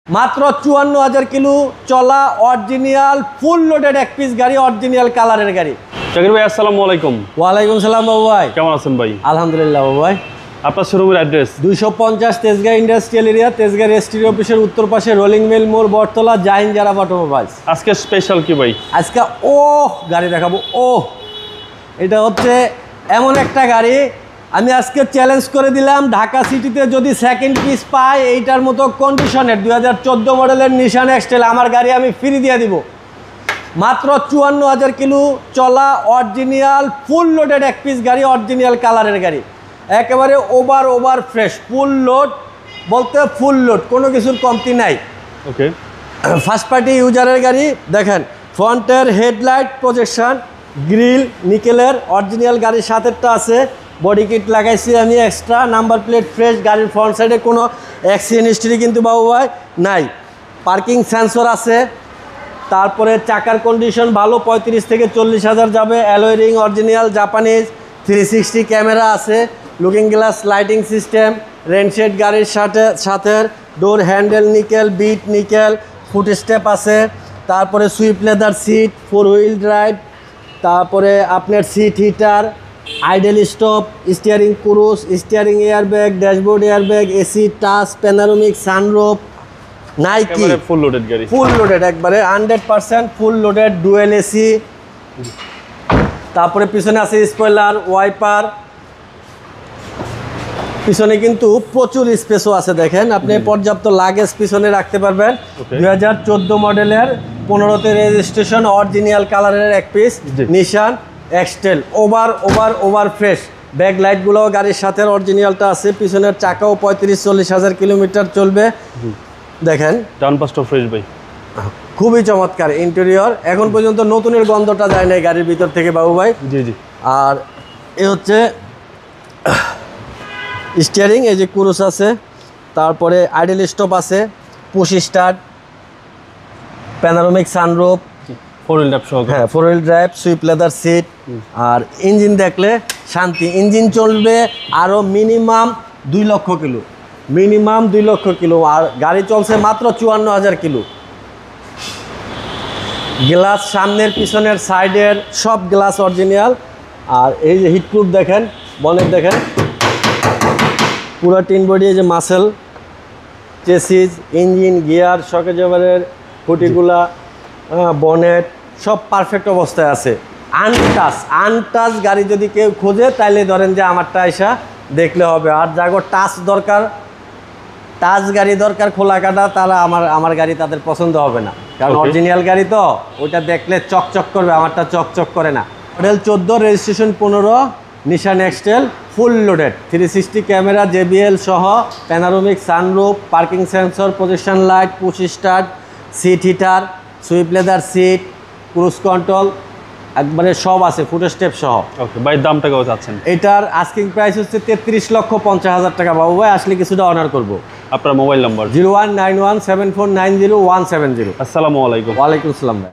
মাত্র ৫৪,০০০ কিলো চলা original full loaded এক পিস গাড়ি, অরিজিনাল কালারের গাড়ি। জাকির ভাই আসসালামু আলাইকুম। ওয়ালাইকুম সালাম বাবু ভাই, কেমন আছেন ভাই? আলহামদুলিল্লাহ বাবু ভাই। আপনার শোরুমের address ২৫০ Tejgaon industrial area, Tejgaon registry অফিসের উত্তর পাশে রোলিং মিল মোড়, বটতলা, জাহিন জারাফ অটোমোবাইলস। আজকে স্পেশাল কি ভাই? আজকে গাড়ি দেখাবো। এটা হচ্ছে এমন একটা গাড়ি, আমি আজকে চ্যালেঞ্জ করে দিলাম, ঢাকা সিটিতে যদি সেকেন্ড পিস পাই এইটার মতো কন্ডিশনের ২০১৪ মডেলের নিশান এক্সটেল আমার গাড়ি আমি ফ্রি দিয়ে দিব। মাত্র ৫৪,০০০ কিলো চলা অরিজিনাল ফুল লোডেড এক পিস গাড়ি, অরিজিনাল কালারের গাড়ি, একেবারে ওভার ফ্রেশ। ফুল লোড বলতে ফুল লোড, কোনো কিছুর কমতি নাই। ওকে, ফার্স্ট পার্টি ইউজারের গাড়ি। দেখেন ফ্রন্টের হেডলাইট প্রজেকশন, গ্রিল নিকেলের অরিজিনাল, গাড়ির সাথেরটা আছে। বডি কিট লাগাইছি আমি এক্সট্রা, নাম্বার প্লেট ফ্রেশ, গাড়ির ফ্রন্ট সাইডে কোনো অ্যাক্সিডেন্ট হিস্ট্রি কিন্তু বাবু ভাই নাই। পার্কিং সেন্সর আছে। তারপরে চাকার কন্ডিশন ভালো, ৩৫ থেকে ৪০,০০০ যাবে। Alloy ring original Japanese, 360 camera আছে, looking glass lighting system, rain shade গাড়ির সাথে door handle nickel, bit nickel, foot step আছে। তারপরে swift leather seat, 4 wheel drive, তারপরে আপনার seat heater, idle stop, steering cruise, steering airbag, dashboard airbag, AC touch, panoramic sunroof, নাইকি full loaded গাড়ি, full loaded একবারে 100% full loaded, dual AC. তারপরে পিছনে আছে স্পয়লার, ওয়াইপার, পিছনে কিন্তু প্রচুর স্পেসও আছে। দেখেন আপনি পর্যাপ্ত লাগেজ পিছনে রাখতে পারবেন। ২০১৪ মডেলের 15তে রেজিস্ট্রেশন, অরিজিনাল কালারের এক পিস নিশান এক্সটেল, ওভার ফ্রেশ। ব্যাক লাইটগুলোও গাড়ির সাথে অরিজিনালটা আছে। পিছনের চাকাও ৩৫-৪০,০০০ কিলোমিটার চলবে। দেখেন ডান পাশটা ফ্রেশ ভাই, খুবই চমৎকার ইন্টেরিয়র। এখন পর্যন্ত নতুনের গন্ধটা যায় না গাড়ির ভিতর থেকে বাবু ভাই। জি। আর এ হচ্ছে স্টিয়ারিং, এই যে ক্রুজ আছে, তারপরে আইডেল স্টপ আছে, push start, panoramic sunroof, 4 wheel drive সহ। হ্যাঁ 4 wheel drive, swift leather seat. আর ইঞ্জিন দেখলে শান্তি। ইঞ্জিন চলবে আরও মিনিমাম 2 লক্ষ কিলো, মিনিমাম 2 লক্ষ কিলো। আর গাড়ি চলছে মাত্র ৫৪,০০০ কিলো। গ্লাস সামনের পিছনের সাইডের সব গ্লাস অরিজিনাল। আর এই যে হিটপ্রুফ দেখেন, বনেট দেখেন পুরো টিন বডি, এই যে মাসেল, চেসিস, ইঞ্জিন, গিয়ার, শকেজেভারের খুঁটিগুলা, বনেট সব পারফেক্ট অবস্থায় আছে। আনটাচ গাড়ি যদি কেউ খোঁজে তাইলে ধরেন যে আমারটা এসা দেখলে হবে। আর যাগো টাচ গাড়ি দরকার খোলা কাটা, তারা আমার গাড়ি তাদের পছন্দ হবে না, কারণ অরিজিনাল গাড়ি তো ওইটা দেখলে চকচক করবে, আমারটা চকচক করে না। Model 14, registration 15, Nissan X Trail, full loaded, 360 camera, JBL সহ, panoramic sunroof, parking sensor, position light, push start, seat heater, swift leather seat, cruise control, একবারে সব আছে, ফুট স্টেপ সহ। ওকে ভাই, দামটা কত চাচ্ছেন? এটার আস্কিং প্রাইস হচ্ছে ৩৩,৫০,০০০ টাকা বাবু ভাই, আসলে কিছুটা অনার করবো। আপনার মোবাইল নাম্বার? 01917490 170। আসসালামু আলাইকুম। ওয়ালাইকুম আসসালাম ভাই।